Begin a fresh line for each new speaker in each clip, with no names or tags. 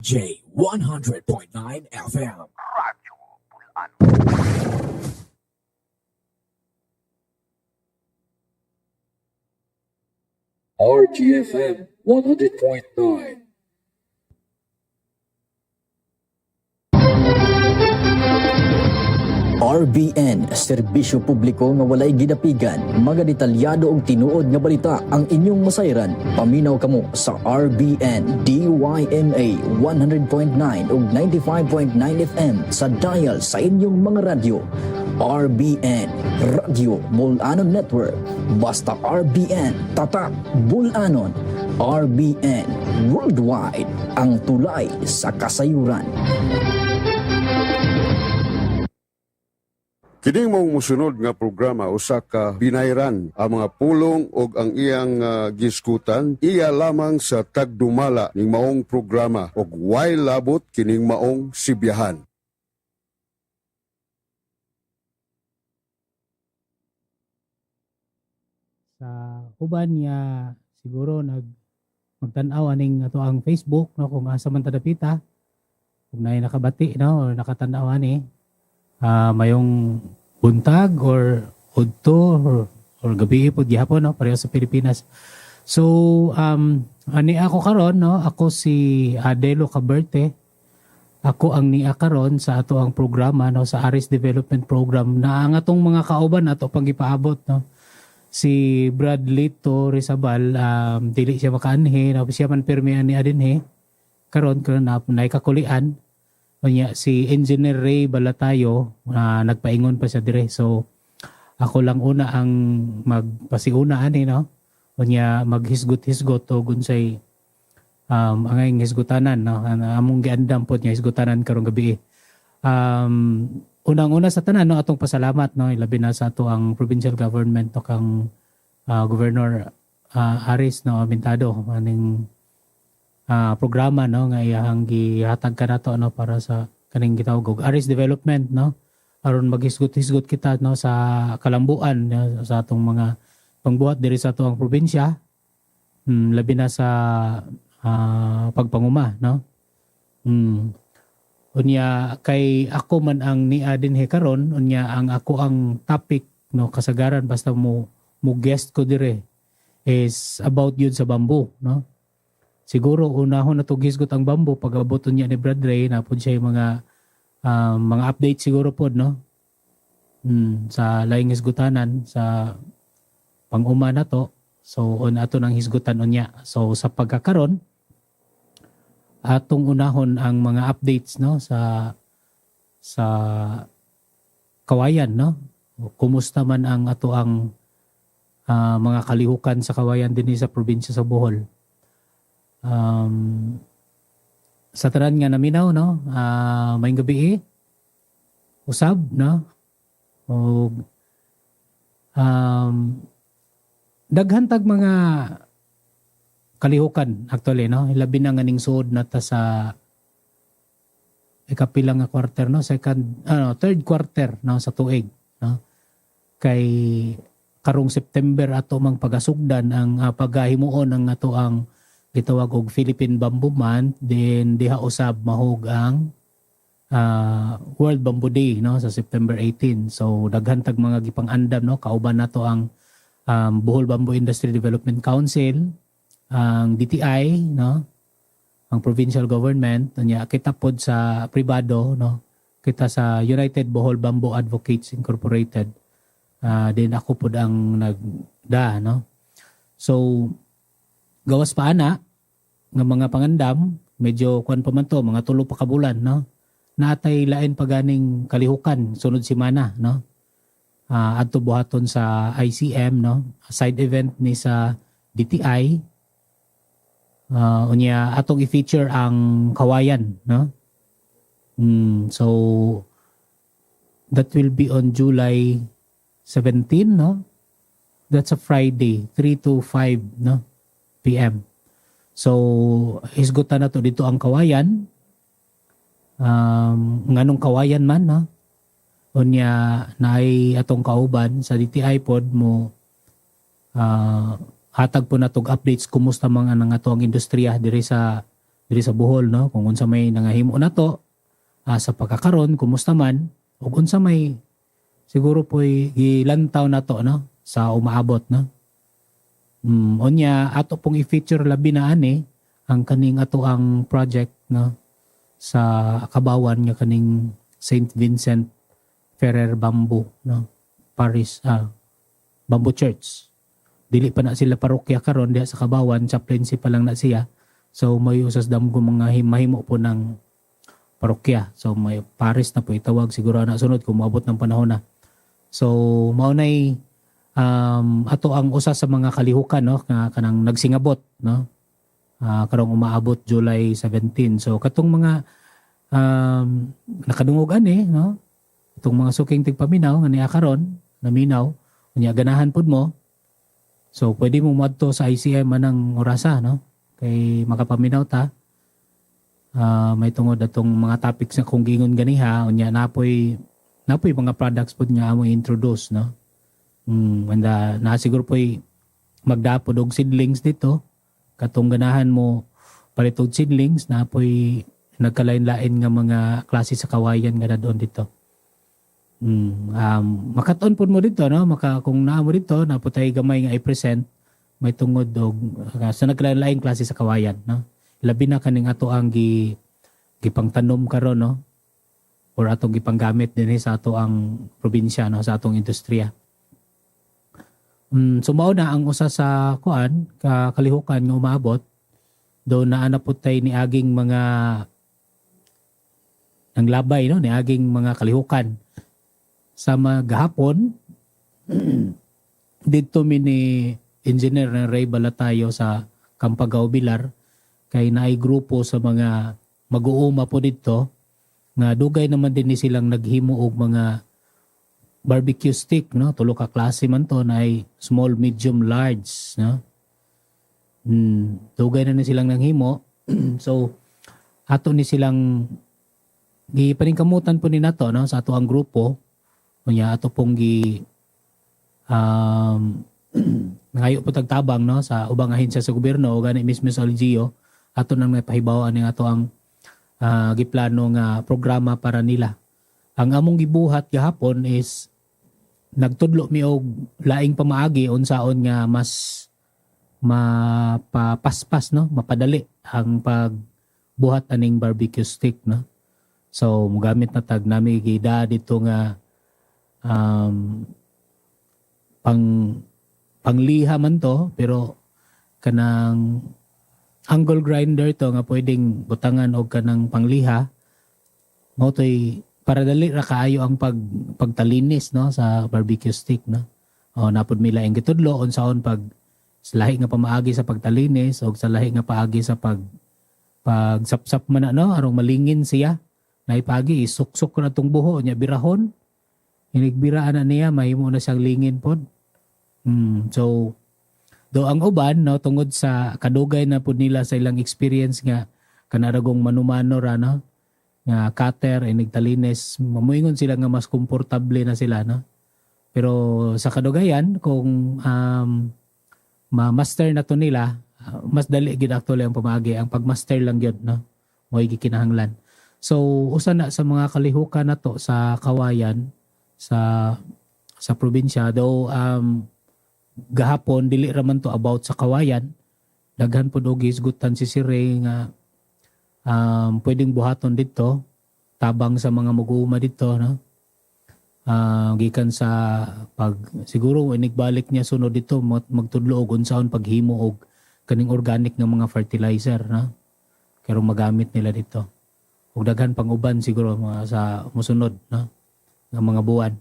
J100.9 FM. RGFM 100.9.
RBN, serbisyo publiko nga walay gidapigan, mga detalyado og tinuod nga balita ang inyong masayran. Paminaw kamo sa RBN DYMA 100.9 ug 95.9 FM sa dial sa inyong mga radyo. RBN, Radyo Bulanon Network. Basta RBN, tatak Bulanon. RBN, worldwide, ang tulay sa kasayuran.
Kining mong musunod nga programa usa ka binayran ang mga pulong ug ang iyang giskutan iya lamang sa tagdumala ning maong programa ug way labot kining maong sibiyahan.
Sa uban niya siguro magtan-aw aning ato ang Facebook no kung asa man tadapita kung naay nakabati no or nakatan-aw ani mayong buntag or udto or gabi pod gihapon no pareho sa Pilipinas. So ani ako karon no, ako si Adelo Caberte. Ako ang niya karon sa ato ang programa no sa Aris Development Program na ang atong mga kauban ato pang gipaabot no. Si Bradley to Rizabal dili siya makaanhi no siya man permi ani adinhe karon na kakulian. Kanya si Engineer Ray Balatayo nagpaingon pa siya dire. So ako lang una ang magpasiuna ani no. Kanya maghisgot-hisgot o gunsay angay hisgutanan no. Among giandam pod niya hisgutanan karong gabi. Unang-una sa tanan no atong pasalamat no ilabi na sa ato ang provincial government to kang Governor Aris no Amintado aning programa no nga iyang gihatag kanato no para sa kaning gitawag og Aris Development no aron maghisgot-hisgot kita no sa kalambuan no, sa atong mga pangbuhat diri sa atong probinsya labi na sa pagpanguma no. Unya kay ako man ang niya dinhi karon unya ang ako ang topic no kasagaran basta mo guest ko dire is about yun sa bamboo no. Siguro unahon na hisgot ang bamboo pag-aboton niya ni Brad Ray na pud siya mga update siguro pod no. Sa laing hisgutanan sa pang-uma na to. So on ato nang hisgutan unya. So sa pagkakaron atong unahon ang mga updates no sa kawayan no. Kumusta man ang ato ang mga kalihukan sa kawayan dinhi sa probinsya sa Bohol. Sa tanan nga naminaw no may gabi usab no o daghan tag mga kalihukan actually no ilabi na nganing suod na ta sa ikapila nga quarter no third quarter no sa tuig no kay karong September ato mang pagasugdan ang paggahimuon ang ato ang gitawag og Philippine Bamboo Month, then diha usab mahog ang World Bamboo Day no sa September 18. So daghan tag mga gipang-andam no kauban nato ang Bohol Bamboo Industry Development Council, ang DTI no, ang provincial government, nya kita pod sa pribado no, kita sa United Bohol Bamboo Advocates Incorporated. Then ako pod ang nagda no. So gawas pa ana nga mga pangandam medyo kuan pa man to mga 3 pa ka bulan no natay lain pa ganing kalihukan sunod semana no adto buhaton sa ICM no side event ni sa DTI unya atong i-feature ang kawayan no so that will be on July 17 no that's a Friday 3 to 5 no PM. So hisgutan na to dito ang kawayan. Nganong kawayan man no. Unya naay atong kauban sa DTI pod mo hatag po natog updates kumusta mga nang ato ang industriya diri sa diri sa Bohol, no, kung unsa may nangahimo nato sa pagkakaron, kumusta man, ug unsa may siguro po'y gilantaw nato, no, sa umaabot, no. Onya ato pong i-feature labi na ani ang kaning ato ang project, no, sa Kabawan nga kaning St. Vincent Ferrer Bamboo, no, Paris Bamboo Church. Dili pa na sila parokya karon diha sa Kabawan, chaplaincy pa lang na siya. So may usas damgo mga mahimo po ng parokya. So may Paris na po itawag, siguro na sunod kung maabot ng panahon na. So mao nay ato ang usa sa mga kalihukan, no, kanang nagsingabot, no, karong umaabot July 17. So katong mga nakadungog ani, no, itong mga suking tigpaminaw nga niya karon naminaw unya ganahan pud mo. So pwede mo moadto sa ICM anang orasa, no, kay makapaminaw ta. May tungod atong mga topics na kung gingon ganiha unya napoy mga products pud nga amo introduce, no. Wanda na siguro po'y magdapod og seedlings dito. Katong ganahan mo palit og seedlings na po'y nagkalain-lain nga mga klase sa kawayan nga na doon dito. Makaton po mo dito, no? Kung naa mo dito, naputay gamay nga i-present, may tungod og sa nagkalain-lain klase sa kawayan, no? Labi na kaning ato ang gipangtanom karon, no? Or atong gipanggamit din sa ato ang probinsya, no, sa atong industriya. So mao na ang usa sa kuan kalihukan nga umaabot do na anaputay ni aging mga nanglabay, no, ni aging mga kalihukan sa magahapon dito mi ni Engineer Ray Balatayo sa Campagao Bilar kay naay grupo sa mga mag-uuma po dito nga dugay naman din ni silang naghimo og mga barbecue stick, no, tulo ka klase man to na ay small, medium, large, no. Dugay na ni silang nanghimo. So ato ni silang gipaningkamutan po ni nato, no, sa ato ang grupo unya ato pong nangayo po tagtabang, no, sa ubang ahensya sa gobyerno o gani mismo sa LGU ato nang napahibawan ning ato ang giplano nga programa para nila. Ang among gibuhat gahapon is nagtudlo mi og laing pamaagi unsaon nga mas mapapaspas, no, mapadali ang pagbuhat aning barbecue stick, no. So mogamit na tag nami gida dito nga pangliha man to pero kanang angle grinder to nga pwedeng butangan og kanang pangliha mao toy para dali ra kaayo ang pagtalinis, no, sa barbecue stick, no. Napud mi laing gitudlo unsaon pag sa lahi nga pamaagi sa pagtalinis o sa lahi nga paagi sa pagsapsap man na, no, arong malingin siya naipagi isuksok na tong buho nya birahon inigbiraan na niya mahimo na siyang lingin pod. So do ang uban, no, tungod sa kadugay na pud nila sa ilang experience nga kanaragong manumano ra, no, nga cutter inigtalinis mamuingon sila nga mas komportable na sila, no. Pero sa kadugayan kung ma-master na to nila, mas dali gid actually ang pamagi, ang pagmaster lang gyud, no, mo'y gikinahanglan. So usa na sa mga kalihukan nato sa kawayan sa probinsya daw gahapon dili ra man to about sa kawayan, daghan pud og gisgutan si Ray nga pwedeng buhaton dito tabang sa mga mag-uuma dito, no. Gikan sa pag siguro inigbalik niya sunod dito magtudlo og unsaon paghimo og kaning organic nga mga fertilizer, no, karo magamit nila dito. Ug daghan pang uban siguro mga sa mosunod, no, nga mga buwan.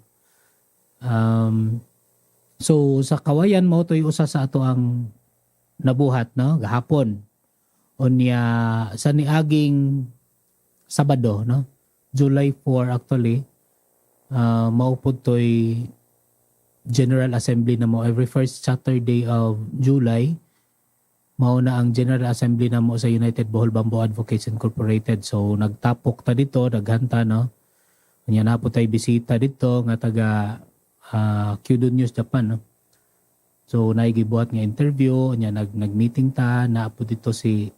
So sa kawayan mao toy usa sa ato ang nabuhat, no, gahapon. Unya sa niaging Sabado, no, July 4 actually, maupod to'y General Assembly na mo every first Saturday of July. Mao na ang General Assembly na mo sa United Bohol Bamboo Advocates Incorporated. So nagtapok ta dito, daghanta, no. Kanya na po tayo bisita dito nga taga Kyudon News Japan, no. So naigibuhat nga interview, nya nag-meeting ta, na po dito si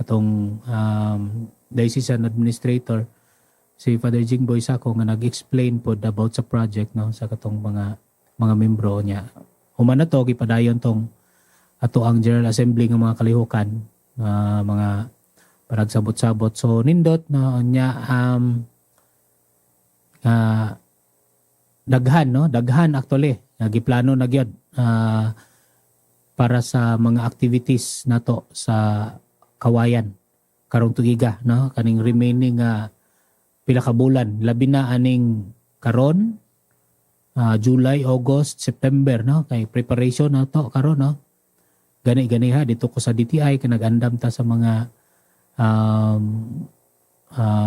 katong diocesan administrator si Father Jingboy Sako nga nag-explain pod about sa project no sa katong mga membro niya. Human na to gipadayon tong ato ang General Assembly ng mga kalihukan, mga parag sabot-sabot. So nindot na niya daghan actually nagiplano na gyud para sa mga activities nato sa Kawayan karong tuiga no kaning remaining pila ka bulan labi na aning karon July, August, September no kay preparation nato karon no gani ha dito ko sa DTI kanag-andam ta sa mga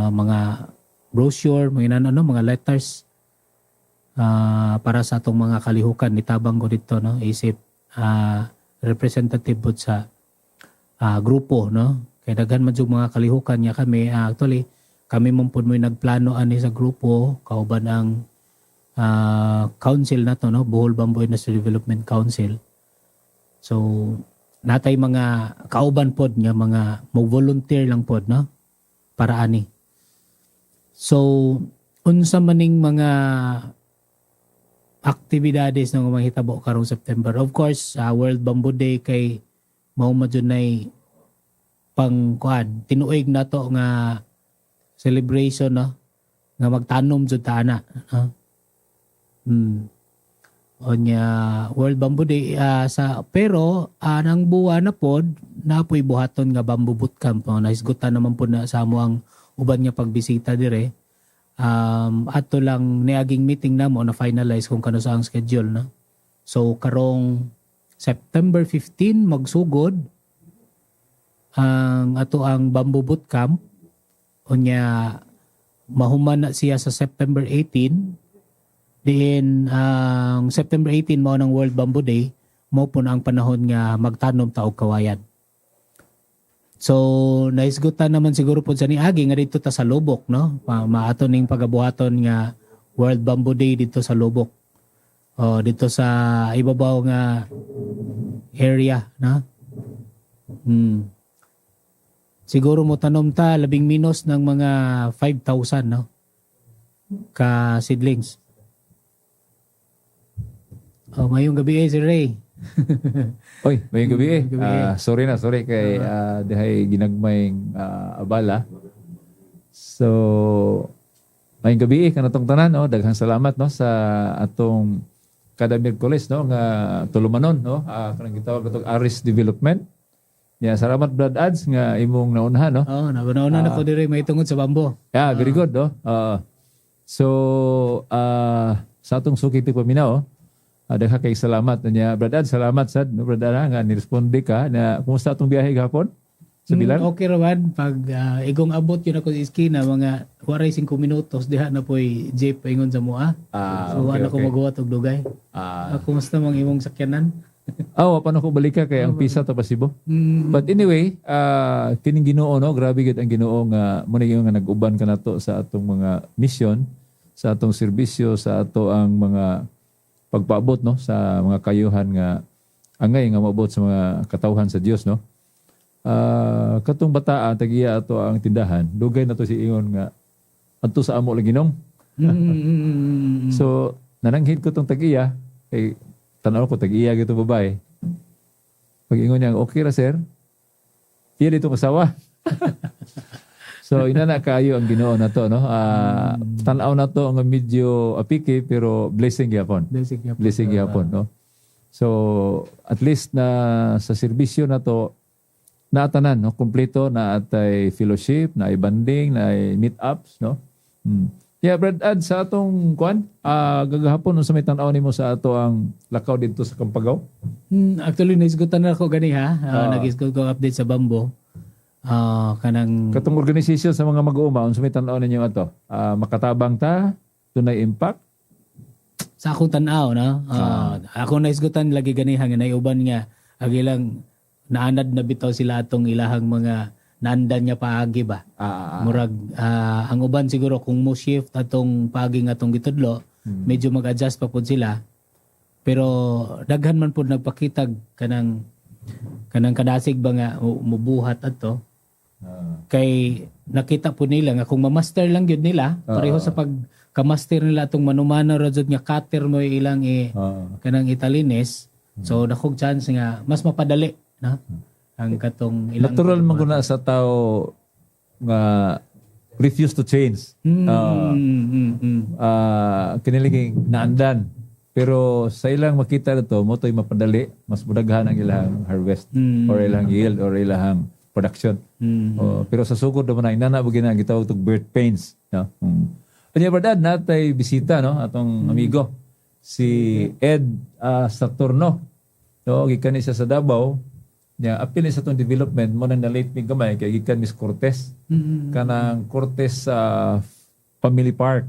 mga brochure mga letters para sa atong mga kalihukan nitabang ko dito no isip representative po sa grupo no kay daghan man jud mga kalihukan niya kami actually kami mong pud mo'y nagplano ani sa grupo kauban ang council na to no Bohol Bamboo Industry Development Council. So natay mga kauban pod nga mga mo-volunteer lang pod no para ani. So unsa maning mga aktibidades nga mahitabo karong September. Of course, World Bamboo Day kay mao madunay pang kuan tinuig nato nga celebration no nga magtanom jud ta ana no? Onya World Bamboo Day pero nang buwan na pod napoy buhaton nga bamboo bootcamp no? Nahisgutan naman pod na sa amo ang uban nga pagbisita dire ato lang niaging meeting namo na finalize kung kano sa ang schedule no. So karong September 15 magsugod ang ato ang bamboo bootcamp unya mahuman na siya sa September 18 diin ang September 18 mao ng World Bamboo Day mao po na ang panahon nga magtanom ta og kawayan. So naisgutan naman siguro po sa niagi nga dito ta sa Lubok no maato ning pagabuhaton nga World Bamboo Day dito sa Lubok dito sa ibabaw nga area na siguro mo tanom ta labing minus ng mga 5,000 no ka seedlings. Mayong gabi si Ray.
Oy, mayong gabi
Gabi.
sorry kay dihay ginagmayng abala. So mayong gabi kanatong tanan no, daghang salamat no sa atong kada Miyerkules no nga tulumanon no kanang gitawag atong Aris Development. Yeah, salamat Brad Ads nga imong naunahan no.
Nauna na ko dire may tungod sa bambo.
Yeah, very good no. So sa atong suki paminaw dagha kay salamat niya Brad Ads, salamat sad no Brad Ads nga niresponde ka na kumusta atong biyahe gahapon sa Bilan?
Okay raman pag igong abot yun ako sa iskina mga 45 minutos diha na po'y jeep ingon sa mua. So
okay,
ko maguwat og dugay. Kumusta mang imong sakyanan?
Paano ko balika kay ang pisa ta pasibo. But anyway, kining Ginoo no, grabe gid ang Ginoo nga mo nga nag-uban kanato sa atong mga mission, sa atong serbisyo, sa ato ang mga pagpaabot no sa mga kayuhan nga angay nga maabot sa mga katawhan sa Dios no. Katong bataa tagiya ato ang tindahan, dugay na to si ingon nga adto sa amo lang Ginom. So nananghid ko tong tagiya kay tanaw ko tag-iya gito babae. Pag ingon niya, okay ra sir. Iya dito kasawa. So inana kaayo ang Ginoo na to no. Tanaw na to nga medyo apiki pero blessing gyapon. Blessing gyapon no. So at least na sa serbisyo na to naatanan no, kompleto na atay fellowship, na banding, na meet-ups no. Yeah, Brad Ad, sa atong kuan, gagahapon sa may tanaw nimo sa ato ang lakaw dito sa Kampagaw.
Actually naisgutan na ako gani ha. Nag-isgot ko update sa Bambo. Kanang
Katong organisasyon sa mga mag-uuma, unsa may tanaw ninyo ato? Makatabang ta, tunay impact.
sa akong tanaw no. Ako naisgutan lagi gani ha nga uban nga agilang naanad na bitaw sila atong ilahang mga nandan niya paagi ba. Murag ang uban siguro kung mo shift atong paagi nga atong gitudlo, medyo mag-adjust pa pud sila. Pero daghan man pud nagpakitag kanang kadasig ba nga mubuhat adto. Kay nakita po nila nga kung ma-master lang yun nila, pareho sa pagka-master nila itong manumano rajud nga cutter mo ilang kanang Italines. So dakog chance nga mas mapadali na ang katong ilang
Natural man guna sa tao nga refuse to change. Kiniliging naandan. Pero sa ilang makita na to, mo to'y mapadali, mas budaghan ang ilang harvest or ilang yield or ilang production. Pero sa sugod naman na inanabugin na gitawag itong birth pains. No? Kanya verdad, natay bisita, no? Atong amigo, si Ed Saturno. No? Gikan siya sa Davao. Apil sa itong development, mo nang na-late mig gamay, kaya gikan Miss Cortez. Kanang Cortez Family Park.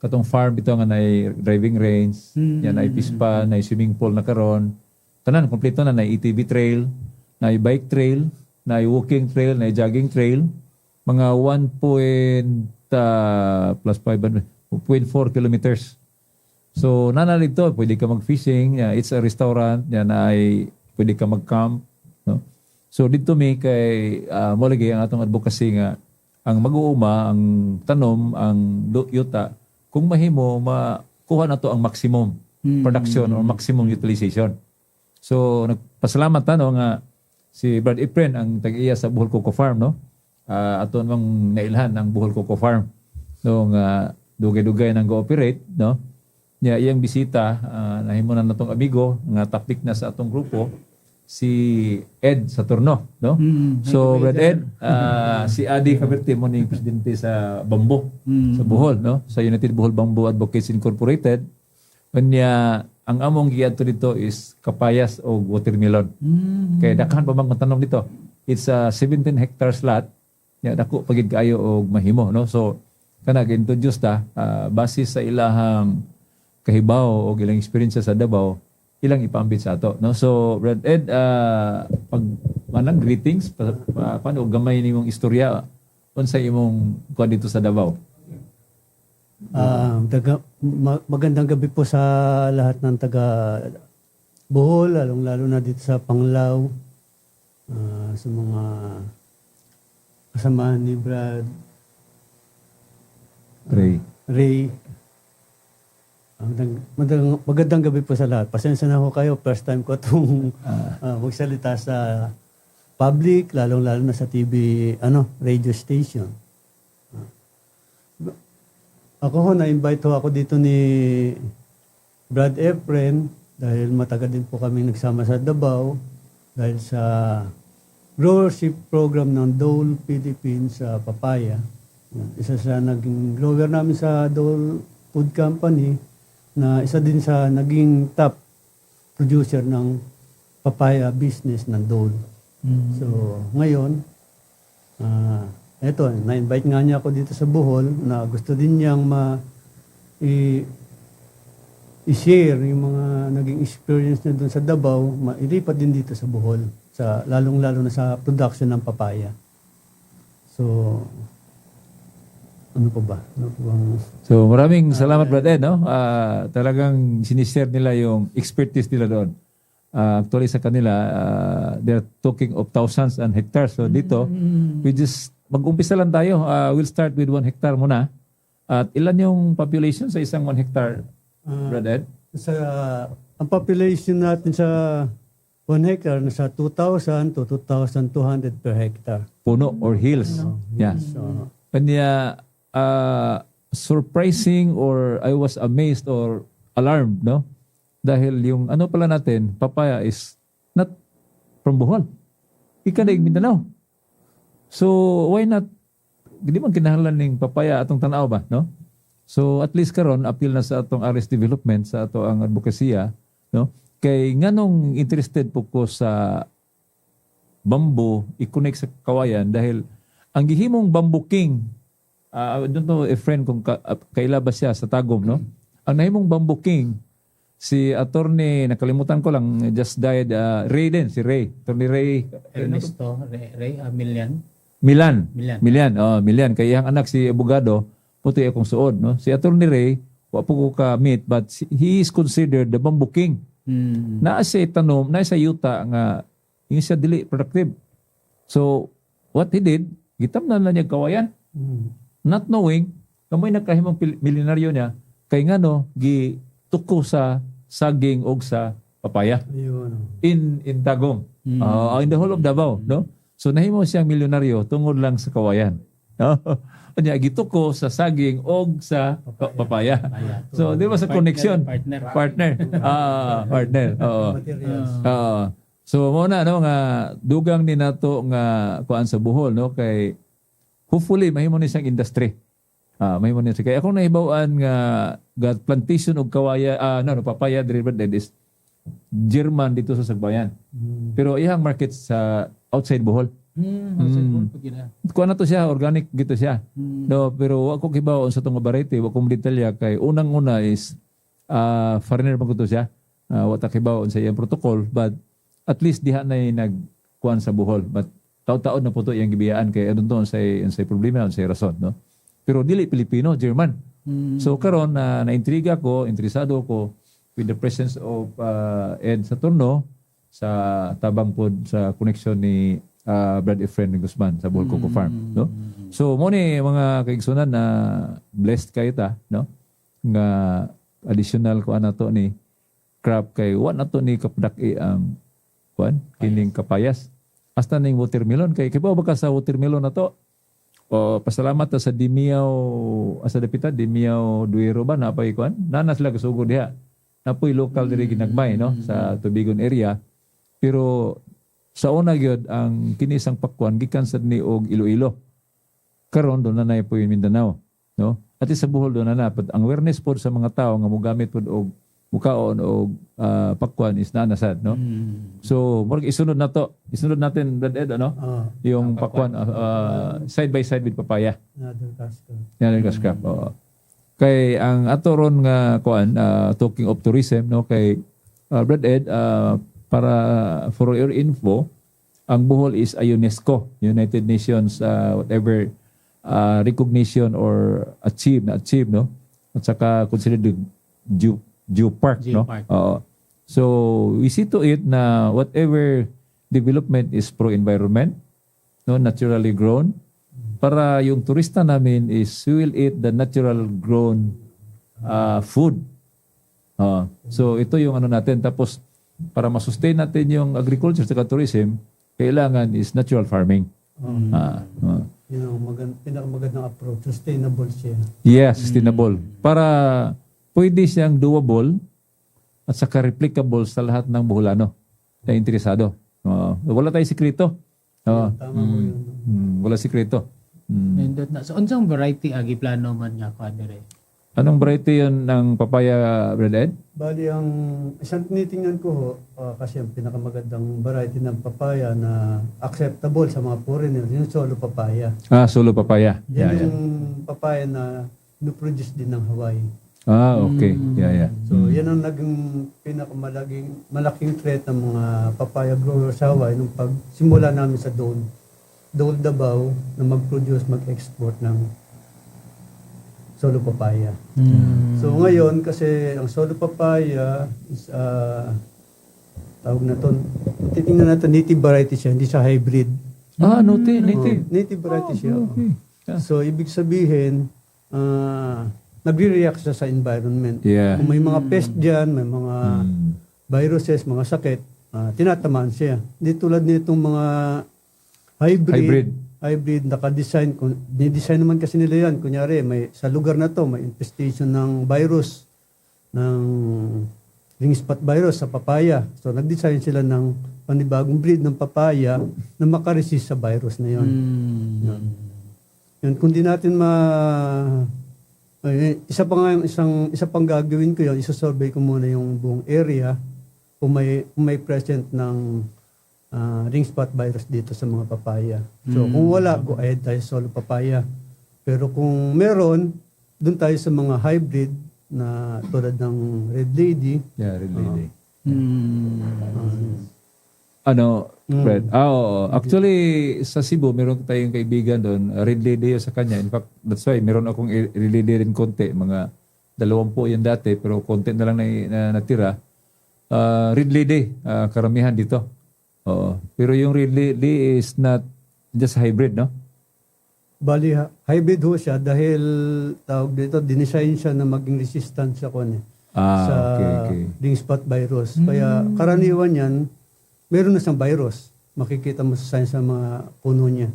Katong farm ito nga na driving range, yan ay pispa, na swimming pool na karon. Tanan, kompleto na ATV trail, na bike trail, na walking trail, na jogging trail. Mga 1.4 kilometers. So, nanalito, pwede ka mag-fishing, it's a restaurant, yan ay pwede ka mag-camp. No? So, dito may kay, mulagi ang atong advocacy nga, ang mag-uuma, ang tanom, ang yuta, kung mahimo, makuha na to ang maximum production or maximum utilization. So, nagpasalamat nga si Brad Efren, ang tag-iya sa Bohol Coco Farm, no? Aton mang nailhan ang Bohol Coco Farm. No, nga dugay-dugay nang go-operate, no? Iyang bisita, nahimo na natong amigo, nga topic na sa atong grupo, si Ed Saturno, no? So, Brad Ed, si Adi Caberte mo ni presidente sa Bambo, sa Bohol, no? Sa United Bohol Bamboo Advocates Incorporated. Kanya, ang among giadto dito is kapayas o watermelon. Kaya dakahan pa bang tanong dito? It's a 17 hectares lot. Dako pagid kaayo og mahimo, no? So, kana gi-introduce ta base sa ilahang kahibaw o ilang experience sa Davao, ilang ipaambit sa ato, no? So, Brad Ed, pag manang greetings, paano gamay nimong istorya unsa imong kuan dito sa Davao?
Magandang gabi po sa lahat ng taga Bohol, lalong-lalo na dito sa Panglao, sa mga kasamahan ni Brad Ray. Magandang gabi po sa lahat. Pasensya na ho kayo. First time ko itong magsalita sa public, lalong-lalo na sa TV, radio station. Ako ho, na-invite ho ako dito ni Brad Efren dahil matagal din po kami nagsama sa Davao dahil sa growership program ng Dole Philippines sa papaya. Isa sa naging grower namin sa Dole Food Company, na isa din sa naging top producer ng papaya business ng Dole. So, ngayon, eto, na-invite nga niya ako dito sa Bohol na gusto din niyang i-share yung mga naging experience niya doon sa Davao, mailipat din dito sa Bohol, lalong-lalo na sa production ng papaya. So, ano pa ba?
So, maraming salamat, Brad Ed, no? Talagang sinishare nila yung expertise nila doon. Actually, sa kanila, they're talking of thousands and hectares. So, dito, mag-umpisa lang tayo. We'll start with 1 hectare muna. At ilan yung population sa isang 1 hectare, Brad Ed?
Ang population natin sa 1 hectare, nasa 2,000 to 2,200 per hectare.
Puno or hills. Yeah. Kanya, surprising or I was amazed or alarmed, no? Dahil yung pala natin, papaya is not from Bohol. Ika na Mindanao. So, why not? Hindi man kinahanglan ng papaya atong tanaw ba, no? So, at least karon appeal na sa atong RS development, sa ato ang advokasya, no? Kay nganong interested po ko sa bamboo, i-connect sa kawayan dahil ang gihimong bamboo king, I don't know a friend kung kailabas siya sa Tagum, no? Ang nahimong bamboo king, si attorney, nakalimutan ko lang, just died, Ray din, si Ray. Attorney Ray.
Ernesto, Ray,
Milian. Milian. Kaya ang anak si abogado, puti akong suod, no? Si attorney Ray, wapo ko ka-meet, but he is considered the bamboo king. Naa siya tanom, naa siya yuta nga, yung siya dili productive. So, what he did, gitamnan na niya kawayan. Not knowing, kamoy nagkahimong milyonaryo niya, kay nga no, gituko sa saging o sa papaya.
Ayun.
In Tagum. In the whole of Davao, no? So nahimo siyang milyonaryo tungod lang sa kawayan. No? Anya gituko sa saging o sa papaya. So di ba sa connection? Partner. Partner. Oo.
Materials.
So mo na no nga dugang ni nato nga kuan sa Bohol no kay hopefully mahimo ni siyang industry. Mahimo ni siya. Kay akong nahibaw-an nga plantation og kawaya papaya driven is German dito sa Sagbayan. Pero iyang market sa outside Bohol. Kuha na to siya, organic gito siya. No, pero ako kibaw sa itong variety, wa kong detalya kay unang-una is foreigner pa ko to siya. Wata kibaw sa iyang protocol, but at least diha na nagkuhan sa Bohol. But taon-taon na po to iyang gibiyaan kay ano to sa problema, sa rason. No? Pero dili Pilipino, German. So karon na-intriga ko, interesado ko with the presence of Ed Saturno sa tabang pod sa connection ni Brad Efren Guzman sa Bohol Coco Farm, no? So mo ni mga kaigsunan na blessed kayo ta, no? Nga additional ko ana to ni crop kay wa na to ni kapdaki ang kuan kining kapayas. Hasta ning watermelon kay kibaw ba ka sa watermelon na to? O pasalamat ta sa Dimiao asa dapita Dimiao Duero ba napay kuan? Nanas sila kasugod diha. Napoy local diri ginagmay, no? Sa Tubigon area. Pero sa una gyud ang kinisang pakwan gikan sad ni og Iloilo. Karon do na nay po yung Mindanao, no? At sa Bohol do na ang awareness pod sa mga tao nga mogamit pod og mukaon og pakwan is nanasad, no? So, murag isunod na to. Isunod natin Brad Ed, ano? Yung pakwan side by side with papaya. Yan ang scrap. Kay ang ato ron nga kuan talking of tourism, no, kay Brad Ed para for your info, ang Bohol is a UNESCO, United Nations, whatever recognition or achieve, no? At saka considered Geopark, no? So, we see to it na whatever development is pro-environment, no, naturally grown, para yung turista namin is we will eat the natural grown food. So, ito yung ano natin. Tapos, para masustain natin yung agriculture sa tourism, kailangan is natural farming.
Yun ang pinakamagandang approach. Sustainable siya.
Yes, sustainable. Para pwede siyang doable at saka replicable sa lahat ng Boholano na interesado. Wala tayong sikreto.
Tama mo yun.
Wala sikreto.
Nindot na. So, unsang variety agi plano man nga ka dire?
Anong variety yun ng papaya, Brad Ed?
Bali, ang isang tinitingnan ko kasi ang pinakamagandang variety ng papaya na acceptable sa mga foreigner, yung solo papaya.
Solo papaya.
Yan yung papaya na produce din ng Hawaii.
Okay. Yeah.
So, yan ang naging malaking threat ng mga papaya growers sa Hawaii nung pagsimula namin sa Dole Davao na mag-produce, mag-export ng solo papaya. So ngayon, kasi ang solo papaya is, tawag na to, titingnan natin, native variety siya, hindi siya hybrid.
Native.
Native variety siya.
Okay. Yeah.
So, ibig sabihin, nagre-react siya sa environment.
Yeah.
Kung may mga pest dyan, may mga viruses, mga sakit, tinatamaan siya. Hindi tulad nitong mga hybrid naka-design. Di-design naman kasi nila yan. Kunyari, sa lugar na to, may infestation ng virus, ng ring spot virus sa papaya. So, nag-design sila ng panibagong breed ng papaya na makaresist sa virus na yun. Yun. Kung di natin isa pang gagawin ko yun, isa-survey ko muna yung buong area kung may present ng ring spot virus dito sa mga papaya. So, kung wala, go ahead tayo sa solo papaya. Pero kung meron, dun tayo sa mga hybrid na tulad ng Red Lady.
Yeah, Red Lady. Fred? Oo. Actually, sa Cebu, meron tayong kaibigan doon, Red Lady sa kanya. In fact, that's why, meron akong Red Lady rin konti. Mga 20 yan dati, pero konti na lang na natira. Red Lady, karamihan dito. Oo. Pero yung Red Lady is not just hybrid, no?
Bali, hybrid ho siya dahil tawag dito, dinesign siya na maging resistant sa sa
Okay.
ring spot virus. Kaya karaniwan yan, meron na siyang virus. Makikita mo sa sign sa mga puno niya.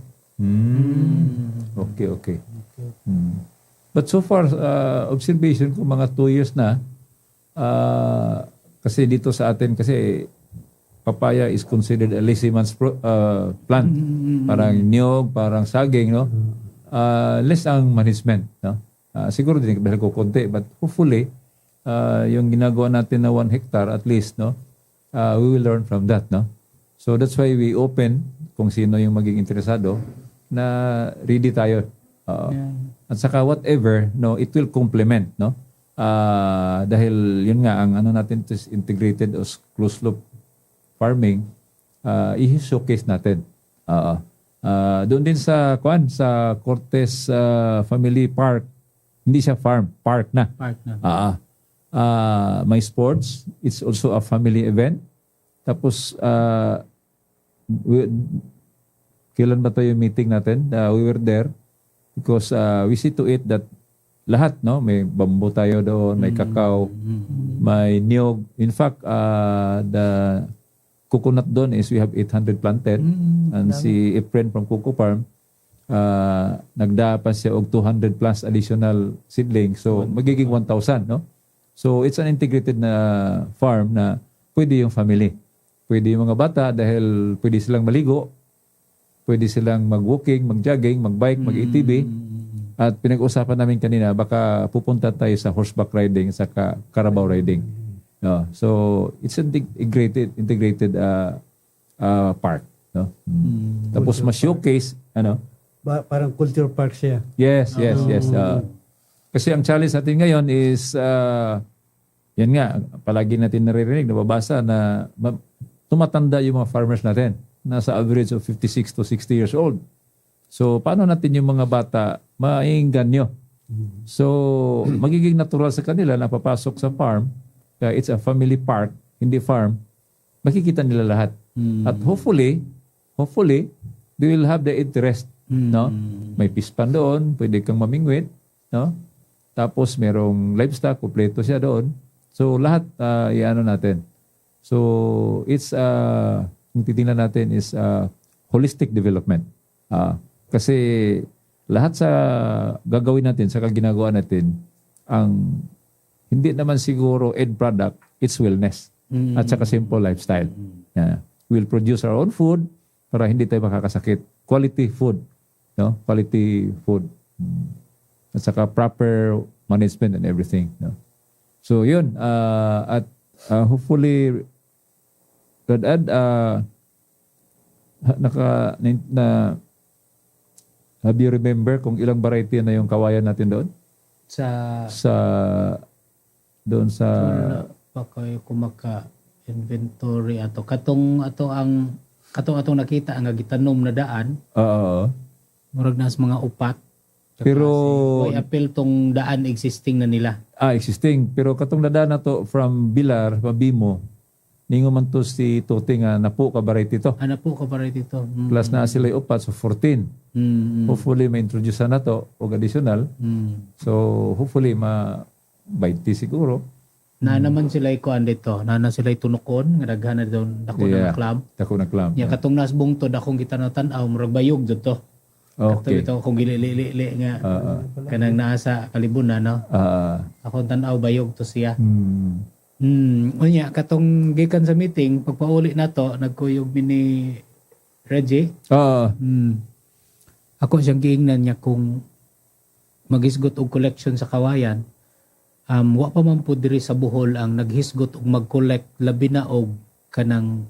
Okay. But so far, observation ko mga 2 years na, kasi dito sa atin, kasi papaya is considered a lazy man's plant. Parang niyog, parang saging, no? Less ang management, no? Siguro din dahil ko konti, but hopefully, yung ginagawa natin na 1 hectare at least, no? We will learn from that, no? So that's why we open kung sino yung maging interesado na ready tayo. At saka whatever, no, it will complement, no? Dahil yun nga, ang ano natin is integrated o closed loop farming, i-showcase natin. Doon din sa Cortez Family Park, hindi siya farm, park na.
Park na.
May sports, it's also a family event. Tapos, kailan ba tayo meeting natin? We were there because we see to it that lahat, no? May bamboo tayo doon, may kakao, may niyog. In fact, the coconut doon is we have 800 planted. And si Efren from Coco Farm, nagdaapan siya og 200 plus additional seedling. So, magiging 1,000, no? So, it's an integrated na farm na pwede yung family. Pwede yung mga bata dahil pwede silang maligo, pwede silang mag-walking, mag-jogging, mag-bike, mag-ATV. At pinag-usapan namin kanina, baka pupunta tayo sa horseback riding, sa Carabao riding. No? So, it's an integrated park. No? Tapos ma-showcase, ano?
Parang culture park siya.
Yes. Kasi ang challenge natin ngayon is, yan nga, palagi natin naririnig, nababasa na tumatanda yung mga farmers natin. Nasa average of 56 to 60 years old. So, paano natin yung mga bata maiinganyo? So, magiging natural sa kanila na papasok sa farm, kaya it's a family park, hindi farm, makikita nila lahat. At hopefully, they will have the interest. No? May pispan doon, pwede kang mamingwit. No? Tapos, merong livestock, kompleto siya doon. So, lahat, iano natin. So, it's, kung titingnan natin is holistic development. Kasi lahat sa gagawin natin, sa ginagawa natin, ang hindi naman siguro end product, it's wellness. At saka simple lifestyle. Yeah. We'll produce our own food para hindi tayo makakasakit. Quality food. No? Quality food. At saka proper management and everything. No? So yun. At hopefully, Brad, have you remember kung ilang variety na yung kawayan natin doon? Doon sa
pa kayo kumaka inventory ato katong nakita ang gitanom na daan. Murag nas mga upat.
Pero
may apel tong daan existing na nila.
Existing. Pero katong daan na to from Bilar, Pabimo, ningo man to si Tote nga napo ka variety to.
Napo ka variety to.
Plus na sila upat, so 14. Hopefully ma-introduce na to o additional. So hopefully 20 siguro.
Na naman sila kuan dito. Na sila tunukon nga daghan na doon dako na club.
Dako na club.
Ya katong nasbong to dakong gitan-tanaw murag bayog dito.
Okay.
Ito kung gili-li nga kanang nasa kalibunan no. Ako tanaw bayog to siya. Unya katong gikan sa meeting pagpauli nato nagkuyog ni Reggie. Ako siyang giingnan niya kung maghisgot og collection sa kawayan. Wa pa man pud diri sa Bohol ang naghisgot og mag-collect labi na og kanang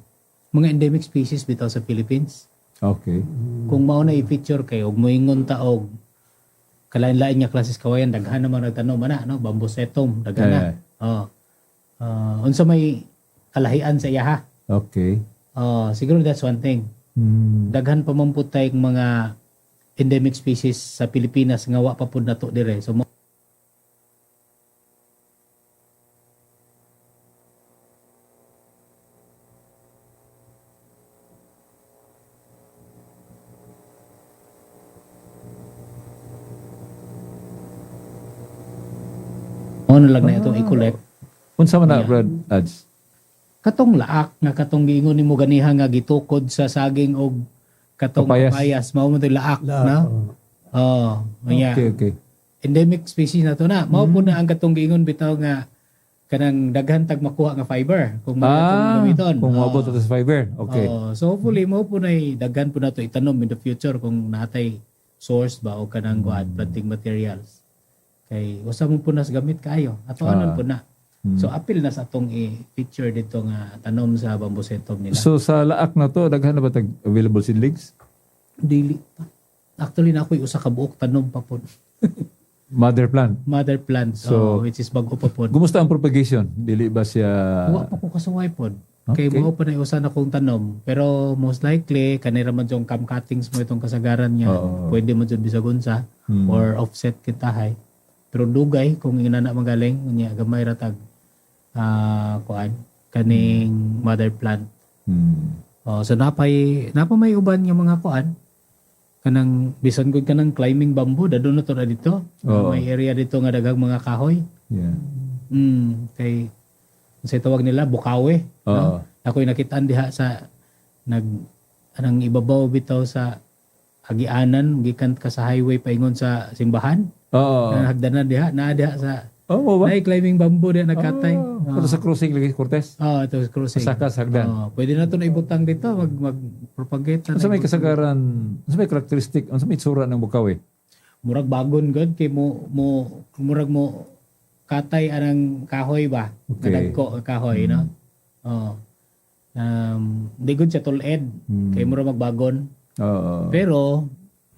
mga endemic species bitaw sa Philippines.
Okay.
Kung mao na i-feature kay og moingon ta og kalain-lain nga klases kawayan daghan naman nagtanom ana no bambusetum daghan na. Unsa may kalahian sa iya ha.
Okay.
Siguro that's one thing. Daghan pa man pud tay mga endemic species sa Pilipinas nga wa pa pud nato dire. So Mao na lang na ito i-collect.
Unsa man na,
Yeah.
Brad Ads?
Katong laak nga katong giingon nimo ganiha nga gitukod sa saging og katong
Papayas.
papayas, mao mo laak
Lahat,
na.
oo.
Yeah.
Okay.
Endemic species na to na. Mao po na ang katong giingon bitaw nga kanang daghan tag makuha nga fiber kung mga gamiton.
Kung maabot ito sa fiber. Okay.
So hopefully mao po na daghan po na to itanom in the future kung natay source ba o kanang planting materials. Kay usa mo po na sa gamit kayo. Ato anon po na. So apil na sa atong i-feature dito nga tanom sa bamboo setom nila.
So sa laak na to, daghan na ba tag available seedlings?
Dili pa. Actually na ako'y usa ka buok tanom pa po.
Mother plant.
Mother plant
So,
which is bago pa po.
Gumusta ang propagation? Dili ba siya...
Wa pa ko kasuway po. Kay
Okay.
mo pa na usa na kong tanom. Pero most likely kanira man yung cam cuttings mo itong kasagaran niya.
Oo.
Pwede mo jud bisag unsa or offset kitahay. Pero dugay kung inana magaling unya gamay ra tag kuan kaning mother plant. So napay may uban nga mga kuan kanang bisan gud kanang climbing bamboo dadon na to na dito.
Oo.
May area dito nga daghang mga kahoy.
Yeah.
Kay sa tawag nila bukawe.
Oo.
Ako'y nakitaan diha sa anang ibabaw bitaw sa Agianan gikan ka sa highway paingon sa simbahan.
Oo.
Hagdanan diha naa diha sa
Oo ba?
ay climbing bamboo diha nagkatay.
Ito sa crossing lagi, Cortez.
Ito sa cruising.
Sa hagdan.
Pwede na to na ibutang dito mag propagate
Ano sa may kasagaran, ano sa may karakteristik, ano sa may itsura ng bukaw eh?
murag bagon gud kay murag mo katay anang kahoy ba?
Okay.
Nadagko ang kahoy no. Di gud siya tuled kay murag magbagon.
Oo.
Pero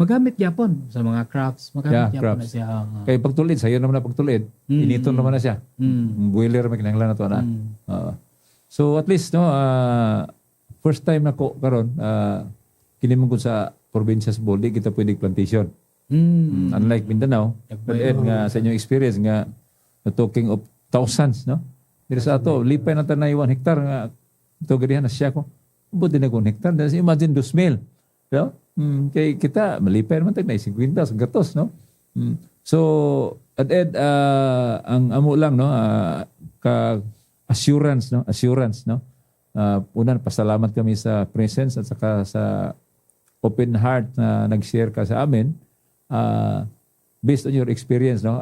magamit gyapon sa mga crafts, magamit
Yeah,
gyapon na
crafts.
siya.
Kay pagtulid, sayo naman na pagtulid. Initon naman na siya. Boiler may kinahanglan na to na. Oo. So at least no, first time na ko karon kini mo sa probinsya sa Boldi kita pwede plantation. Unlike Mindanao, but nga sa inyong experience nga talking of thousands no. Diri sa ato lipay na tanay 1 hektar nga ito gadihan na siya ko. Ubod din ako 1 hektar. Imagine 2,000. No? Kay kita malipay naman tag na 50 sa gatos no. So at ang amo lang no ka assurance no. Una pasalamat kami sa presence at saka sa open heart na nag-share ka sa amin. Based on your experience no.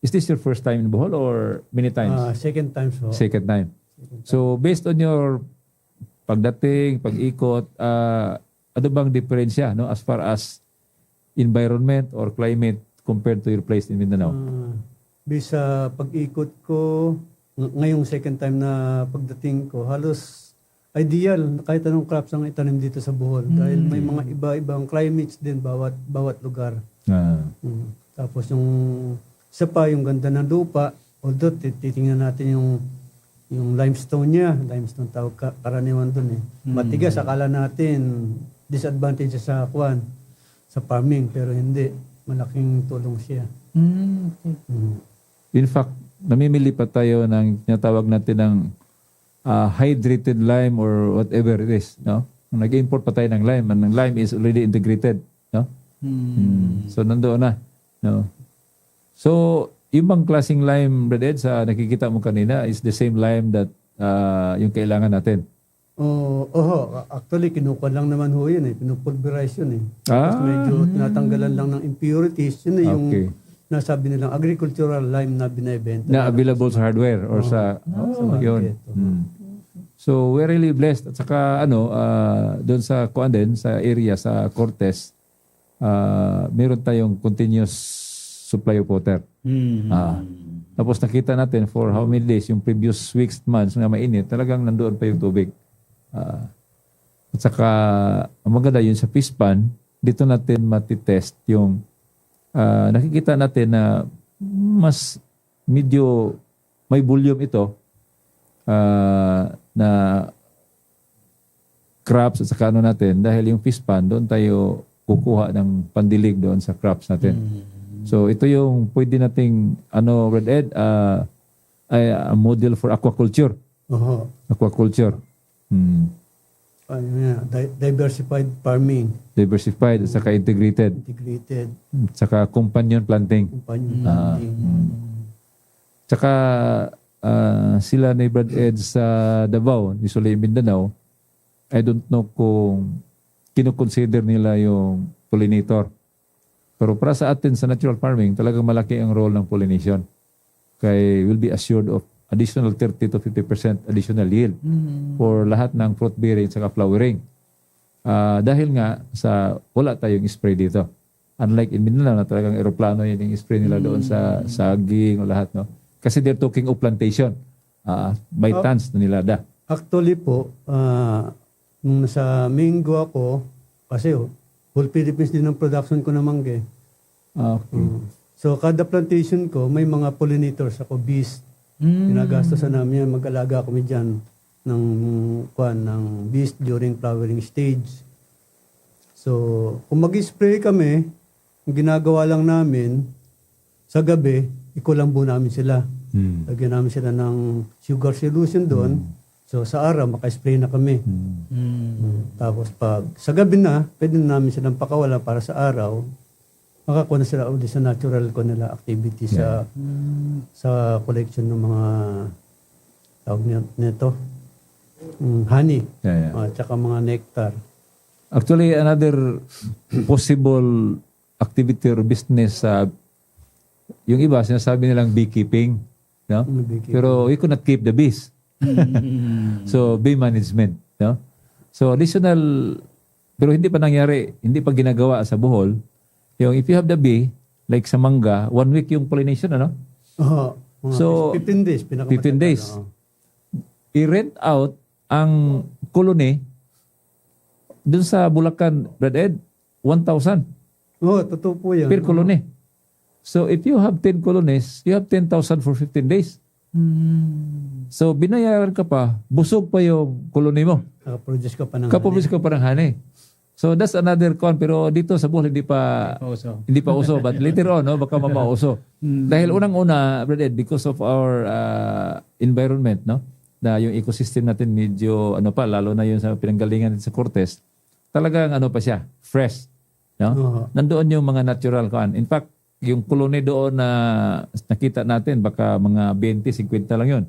Is this your first time in Bohol or many times?
Second time so.
Second time. So based on your pagdating, pag-ikot, ano bang diferensya no as far as environment or climate compared to your place in Mindanao?
Bisa pag-ikot ko, ngayong second time na pagdating ko, halos ideal kahit anong crops ang itanim dito sa Bohol. Dahil may mga iba-ibang climates din bawat lugar. Tapos yung isa pa, yung ganda ng lupa, although titingnan natin yung limestone niya, limestone tawag karaniwan dun eh. Matigas, akala natin disadvantage sa sa farming, pero hindi. Malaking tulong siya.
In fact, namimili pa tayo ng tinatawag natin ng hydrated lime or whatever it is, no? Nag-import pa tayo ng lime, and ang lime is already integrated, no? So nandoon na, no? So, yung bang klaseng lime, Brad Ed, sa nakikita mo kanina is the same lime that yung kailangan natin.
Actually, kinukuha lang naman ho yun eh. Pinupulverize yun eh. Tapos medyo tinatanggalan lang ng impurities. Yun eh yung nasabi nilang agricultural lime na binibenta.
Na available sa hardware or sa yun.
market.
So, we're really blessed. At saka, doon sa Kuanden, sa area, sa Cortez, meron tayong continuous supply of water. Tapos nakita natin for how many days, yung previous weeks, months na mainit, talagang nandoon pa yung tubig. At saka, ang maganda yun sa fish pan, dito natin matitest yung nakikita natin na mas medyo may volume ito na crops at saka natin dahil yung fish pan, doon tayo kukuha ng pandilig doon sa crops natin. So ito yung pwede nating Red Ed, a model for aquaculture. Aquaculture.
Diversified farming.
Diversified at saka integrated.
Integrated.
At saka companion planting.
Companion planting.
Tsaka sila ni Brad Ed sa Davao, usually Mindanao, I don't know kung kinukonsider nila yung pollinator. Pero para sa atin sa natural farming, talagang malaki ang role ng pollination. Kaya will be assured of additional 30 to 50% additional yield for lahat ng fruit bearing at flowering. Dahil nga sa wala tayong spray dito. Unlike in Mindanao na talagang aeroplano yun yung spray nila doon sa saging o lahat. No? Kasi they're talking of plantation. By tons na nilada.
Actually po, nung nasa Mingo ako, kasi whole Philippines din ang production ko ng mangga.
Okay.
So kada plantation ko, may mga pollinators ako, bees. Ginagastosan namin yan, mag-alaga kami dyan ng bees during flowering stage. So, kung mag-spray kami, ang ginagawa lang namin, sa gabi, ikulambo namin sila. Lagyan namin sila ng sugar solution doon. So, sa araw, maka-spray na kami. Tapos, pag sa gabi na, pwede na namin silang pakawala para sa araw. Makakuha na sila ulit sa natural ko nila activity sa collection ng mga tawag nito. Honey. Tsaka mga nectar.
Actually, another possible activity or business, yung iba, sinasabi nilang beekeeping. No? Pero we could not keep the bees. So, bee management. No? So, additional, pero hindi pa nangyari, hindi pa ginagawa sa Bohol. Yung if you have the bee, like sa mangga, 1 week yung pollination, ano? So,
15 days.
15 days. I-rent out ang colony dun sa Bulacan, Brad Ed, 1,000
totoo po yan.
per colony. So, if you have 10 colonies, you have 10,000 for 15 days. So, binayaran ka pa, busog pa yung colony mo.
Produce ka pa ng
Kapublish ka pa ng honey. So, that's another con. Pero dito sa Bohol, hindi pa uso. But later on, no, baka mamauso. Dahil unang-una, Brad Ed, because of our environment, no, na yung ecosystem natin medyo, lalo na yung sa pinanggalingan sa Cortez, talagang pa siya, fresh. No? Nandoon yung mga natural kan. In fact, yung colony doon na nakita natin, baka mga 20-50 lang yun.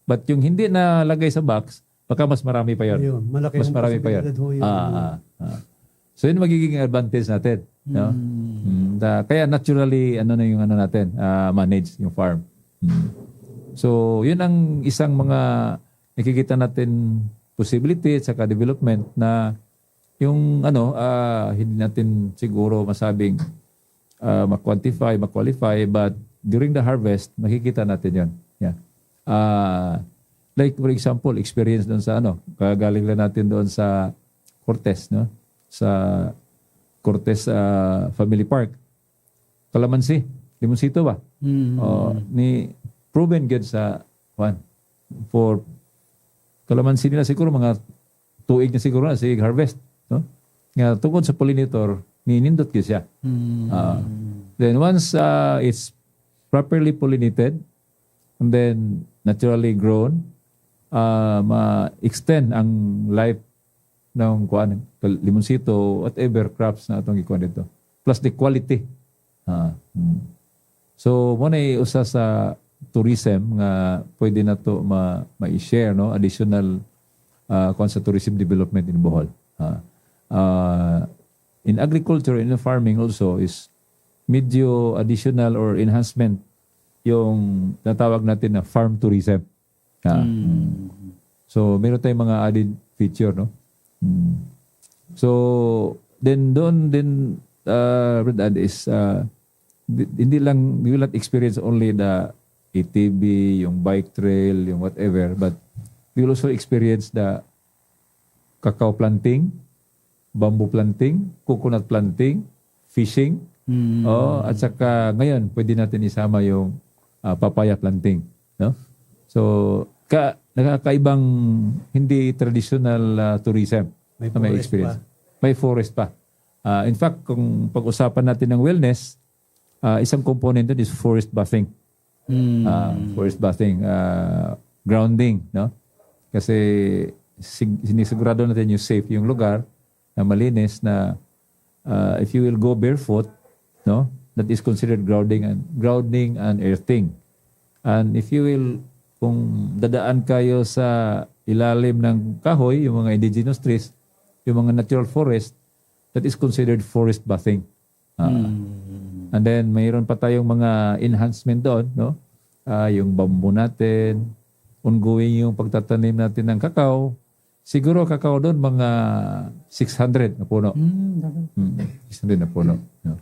But yung hindi na lagay sa box, baka mas marami pa yun. Mas marami pa yun. So yun magiging advantage natin. No? Kaya naturally, natin, manage yung farm. So yun ang isang mga nakikita natin possibility at saka development na yung hindi natin siguro masabing ma-quantify, ma-qualify, but during the harvest, makikita natin yun. Yeah. Like for example, experience doon sa kagaling lang natin doon sa Cortez, no? Sa Cortez Family Park. Calamansi, Limonsito ba? Ni proven good sa for calamansi nila siguro mga tuig na siguro na sig harvest, no? Nga tungkol sa pollinator, ninindot ko siya. Then once it's properly pollinated and then naturally grown, ma-extend ang life ng limonsito, whatever crops na itong ikuha dito. Plus the quality. So, muna usa sa tourism nga pwede na to ma-share, no? Additional sa tourism development in Bohol. In agriculture, in farming also is medyo additional or enhancement yung natawag natin na farm tourism. So, meron tayong mga added feature, no? So, then doon din, Brad, is hindi lang, we will not experience only the ATV, yung bike trail, yung whatever, but we will also experience the cacao planting, bamboo planting, coconut planting, fishing, at saka ngayon, pwede natin isama yung papaya planting. No? So, nakakaibang hindi traditional tourism na may experience. May forest pa. In fact, kung pag-usapan natin ng wellness, isang component doon is forest bathing. Forest bathing, grounding, no? Kasi sinisigurado natin yung safe yung lugar na malinis na if you will go barefoot, no? That is considered grounding and earthing. And if you will, kung dadaan kayo sa ilalim ng kahoy, yung mga indigenous trees, yung mga natural forest, that is considered forest bathing. And then mayroon pa tayong mga enhancement doon, no? Yung bamboo natin, ongoing yung pagtatanim natin ng kakao. Siguro kakao doon mga 600 na puno. 600 na puno. No?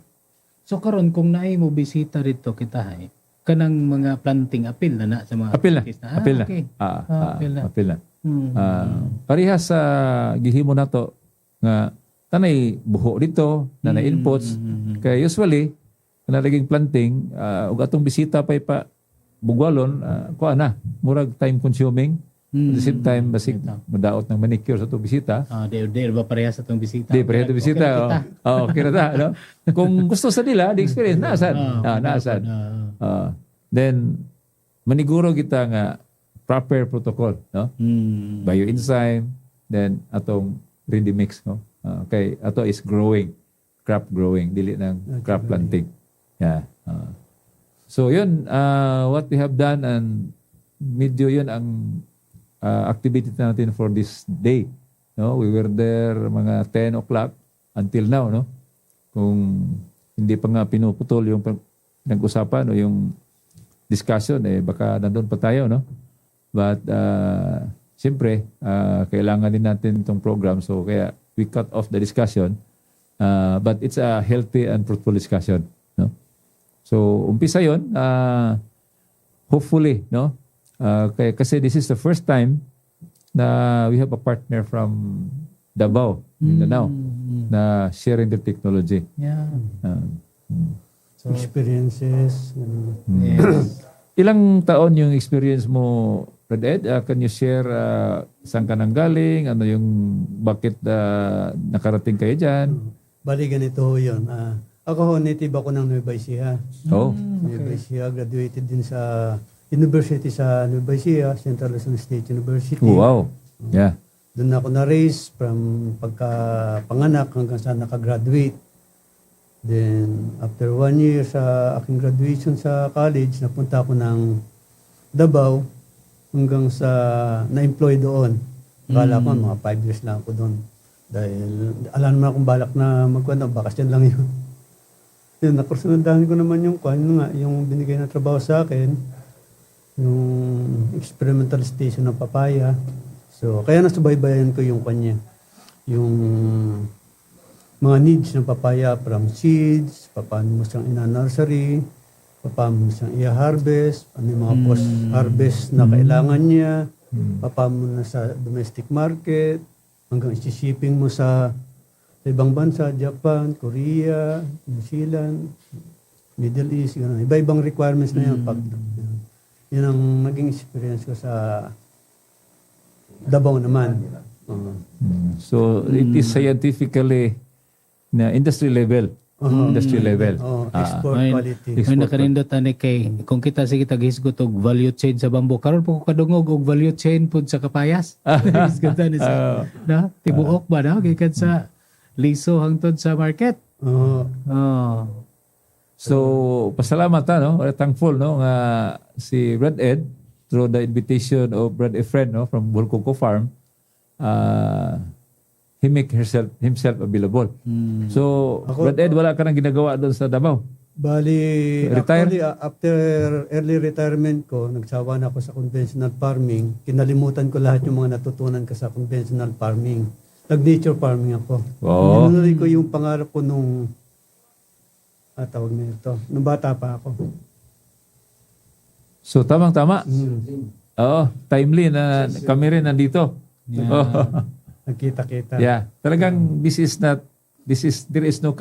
So karon kung naay mo bisita dito kita hay, kanang mga planting apil na sa mga
Apil na.
artista.
Apil na.
Okay. Apil na.
Apil na.
Hmm.
Parehas sa gihimo na to nga tanay buho dito, nanay inputs. Kaya usually, nalaging planting, ug atong bisita pa bugwalon, kuha na, murag time consuming. At the same time, basig madaot ng manicure sa itong bisita.
Di ba parehas sa itong bisita?
Di, pareha itong bisita. Okay na ta. No? Kung gusto sa nila, the experience, naasan. Naasan. Then, maniguro kita nga proper protocol. No? Bioenzyme, then atong ready mix. No? Okay, ato is growing. Crop growing, dili ng crop planting. Yeah. So yun, what we have done and medyo yun ang activity natin for this day. No, we were there mga 10 o'clock until now, no. Kung hindi pa nga pinuputol yung nag-usapan o yung discussion, baka nandun pa tayo, no. But siyempre, kailangan din natin itong program, so kaya we cut off the discussion. But it's a healthy and fruitful discussion, no. So umpisa yon, hopefully, no. Kasi this is the first time na we have a partner from Davao, Mindanao, na sharing the technology.
Yeah.
Experiences.
Yes.
Ilang taon yung experience mo, Red Ed? Can you share saan ka nang galing? Ano yung bakit nakarating kayo dyan?
Bali ganito ho yun. Ako ho, native ako ng Nueva Ecija.
Oh.
Nueva Ecija, graduated din sa University sa Nueva Ecija, Central Luzon State University.
Wow. Yeah.
Doon ako na-raise from pagkapanganak hanggang sa nakagraduate. Then, after 1 year sa aking graduation sa college, napunta ako ng Davao hanggang sa na-employ doon. Akala ko, mga 5 years lang ako doon. Dahil, alam naman akong balak na bakasyon lang yun. Yun, nakursunadahan ko naman yung binigay na trabaho sa akin, yung experimental station ng papaya. So, kaya nasubaybayan ko yung kanya. Yung mga needs ng papaya from seeds, paano mo siyang ina-nursery, paano mo siyang i-harvest, ano yung mga post-harvest na kailangan niya, paano mo na sa domestic market, hanggang isi-shipping mo sa ibang bansa, Japan, Korea, New Zealand, Middle East, gano'n. Iba-ibang requirements na yan. Yun ang naging experience ko sa Davao naman.
So, it is scientifically na industry level. Industry level.
Export quality.
May nakarindot ani kay kung kita sige taghisgot og value chain sa bamboo karon po ko kadungog og value chain pud sa kapayas. Hisgot ni sa na tibuok ba na gikan sa liso hangtod sa market.
So, pasalamat no? Thankful no nga si Red Ed through the invitation of Brad Efren no from Bulcoco Farm, he make himself available. So, Red Ed wala ka nang ginagawa doon sa Davao.
Bali,
Retire?
actually, after early retirement ko, nagsawa na ako sa conventional farming. Kinalimutan ko lahat yung mga natutunan ko sa conventional farming. Nag-nature farming ako.
Oh.
Tinuloy ko yung pangarap ko nung tawag na ito. Nung bata pa ako.
So, tamang-tama. Oo, timely na kami rin nandito.
Nagkita-kita.
Yeah. Talagang there is no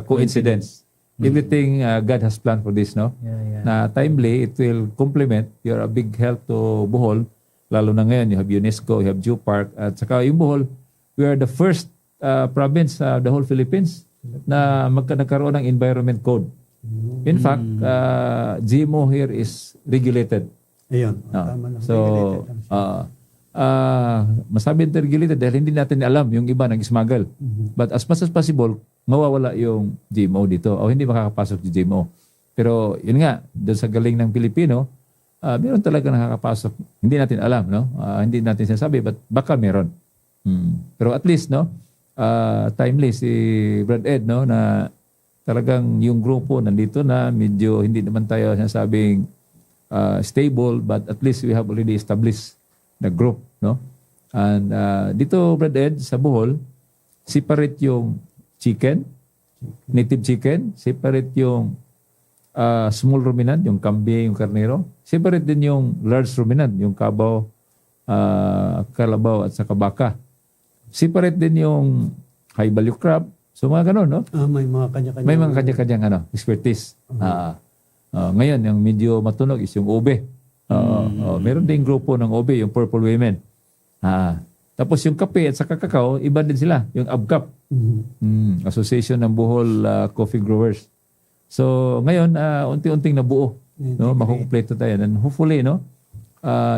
coincidence. Everything God has planned for this, no?
Yeah.
Na timely, it will complement. You're a big help to Bohol. Lalo na ngayon, you have UNESCO, you have Geopark. At saka yung Bohol, we are the first province sa the whole Philippines na nagkaroon ng environment code. In fact, GMO here is regulated.
Ayun.
No.
Tama lang.
So,
Regulated lang siya.
masabi regulated dahil hindi natin alam yung iba nag-smuggle. But as much as possible, mawawala yung GMO dito o hindi makakapasok yung GMO. Pero yun nga, doon sa galing ng Pilipino, meron talaga nakakapasok. Hindi natin alam, no? Hindi natin sinasabi, but baka meron. Pero at least, no? Timely si Brad Ed, no? Na talagang yung grupo nandito na, medyo hindi naman tayo sinasabing stable, but at least we have already established the group, no? And dito, Brad Ed, sa Bohol, separate yung chicken, native chicken, separate yung small ruminant, yung kambing, yung karnero. Separate din yung large ruminant, yung kabaw, kalabaw at saka baka. Separate din yung high value crop. So mga ganun, no?
May mga kanya-kanya.
May mga kanya-kanyang expertise. Ngayon, yung medyo matunog is yung ube. Meron din grupo ng ube, yung Purple Women. Tapos yung kape at saka kakao, iba din sila, yung ABCAP. Association ng Bohol Coffee Growers. So ngayon, unti-unting nabuo. No? Makukumpleto tayo. And hopefully, no?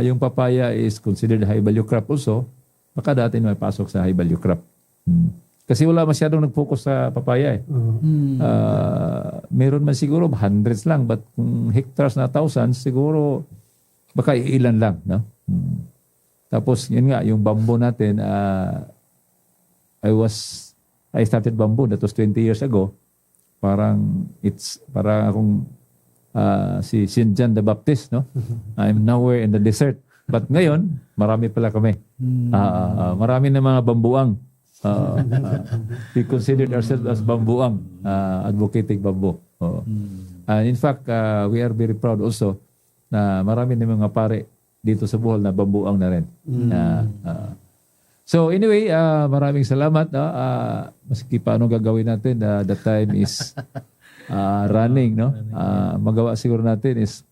Yung papaya is considered high value crop also. Baka dati may pasok sa high value crop. Kasi wala masyadong nag-focus sa papaya eh. Meron man siguro hundreds lang, but kung hectares na thousands, siguro baka ilan lang. No? Tapos yun nga, yung bamboo natin, I started bamboo, that was 20 years ago. Parang akong si St. John the Baptist, no? I'm nowhere in the desert. But ngayon, marami pala kami. Marami na mga bambuang. We considered ourselves as bambuang, advocating bamboo. And in fact, we are very proud also na marami na mga pare dito sa Bohol na bambuang na rin. So anyway, maraming salamat. Maski paano gagawin natin, the time is running. No? Magawa siguro natin is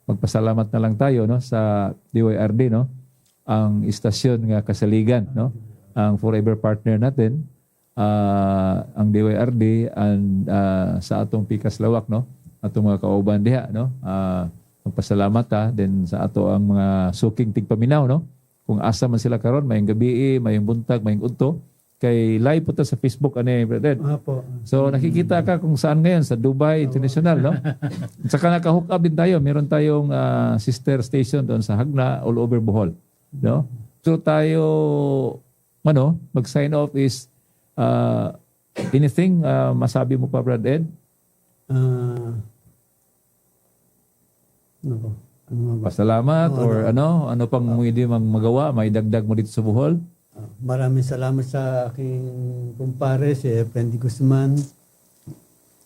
magpasalamat na lang tayo, no, sa DYRD, no, ang istasyon nga kasaligan, no, ang forever partner natin, ang DYRD, and sa atong Pikas Lawak, no, atong mga kauban diha, no, magpasalamat then sa ato ang mga suking tigpaminaw, no. Kung asa man sila karon, mayong gabi, mayong buntag, mayong udto, kay live po ta sa Facebook ani, brother. So nakikita ka kung saan ngayon sa Dubai International, no? At saka naka-hook up din tayo. Meron tayong sister station doon sa Hagna, all over Bohol, no? So tayo mag-sign off is anything masabi mo pa, Brad Ed? Pasalamat or ano pang pwede magawa, may dagdag mo dito sa Bohol?
Maraming salamat sa aking kumpare, si Efren Guzman,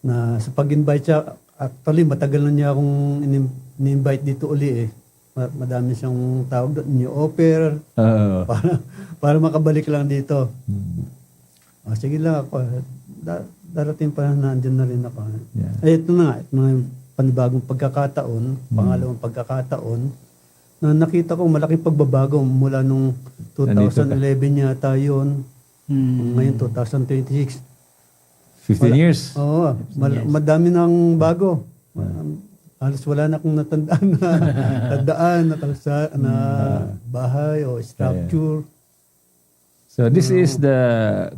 na sa pag-invite siya. Actually, matagal na niya akong in-invite dito uli eh. Madami siyang tawag doon, new offer, para makabalik lang dito. Sige lang ako. Darating pa na nandyan na rin ako. Ito na yung panibagong pagkakataon, pangalawang pagkakataon, na nakita ko malaking pagbabago mula nung 2011 yata yun. Ngayon 2026.
15 years?
Oo. Madami nang bago. Halos wala na akong natandaan na na bahay o structure.
So this is the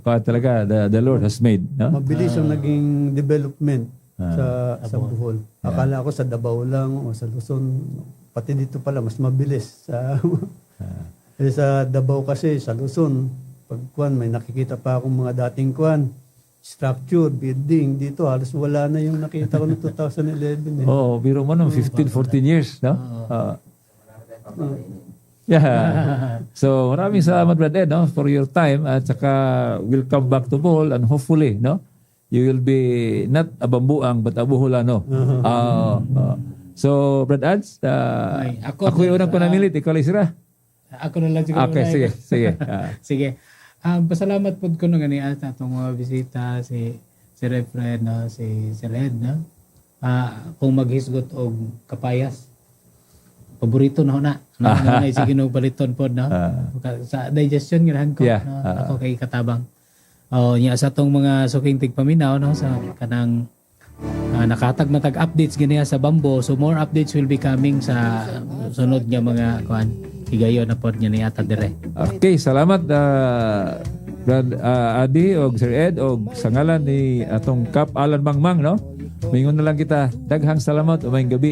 Lord has made, no?
Mabilis ang naging development sa Bohol. Akala ko sa Davao lang o sa Luzon, pati dito pala mas mabilis sa Davao kasi, sa Luzon pag may nakikita pa akong mga dating structure, building dito, halos wala na yung nakita ko noong 2011 eh.
Biro mo nung 15-14 years, no? Yeah. So maraming salamat, Brad Ed, no, for your time, at saka we'll come back to Bohol and hopefully, no, you will be not a bambuang but a Boholano. So, Brad Ads, ako yung unang panamilit, ikaw lang sira.
Ako na lang siguro.
Okay, sige.
Sige. Pasalamat po ko nung ganian sa itong mga bisita, si Refred, no? Si Red, no? Kung maghisgot o kapayas, paborito na ho na. Sige nung baliton po, no? Sa digestion, ganahan ko.
Yeah.
No? Ako kay katabang. Niya sa itong mga suking tigpaminaw, no? Sa kanang nakatag-matag updates ganiya sa Bambo. So more updates will be coming sa sunod niya mga higayo na po niya niyata dire.
Okay, salamat Brad Adi o Sir Ed o sa ngalan ni atong Kap Alan Mangmang, no? Mingon na lang kita, daghang salamat umayong gabi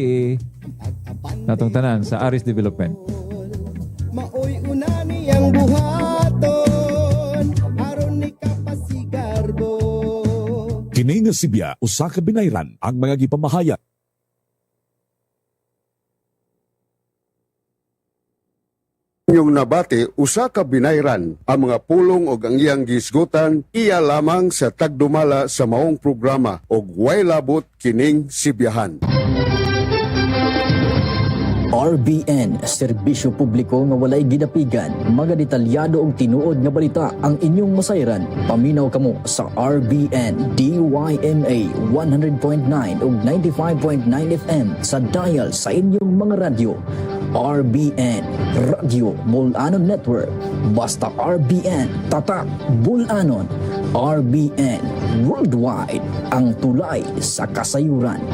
natong tanan sa Aris Development.
Maoy una niyang buhaton aron ni kapasigarbo.
Kini nga Sibya usa ka binayran ang mga gipamahayag
Inyong nabati, usa ka binayran ang mga pulong ug ang iyang gisgutan iya lamang sa tagdumala sa maong programa ug way labot kining Sibyahan.
RBN, serbisyo publiko nga walay gidapigan, mga detalyado og tinuod nga balita ang inyong masayran. Paminaw kamo sa RBN DYMA 100.9 ug 95.9 FM sa dial sa inyong mga radyo. RBN, Radyo Bulanon Network. Basta RBN, tatak Bulanon. RBN, worldwide, ang tulay sa kasayuran.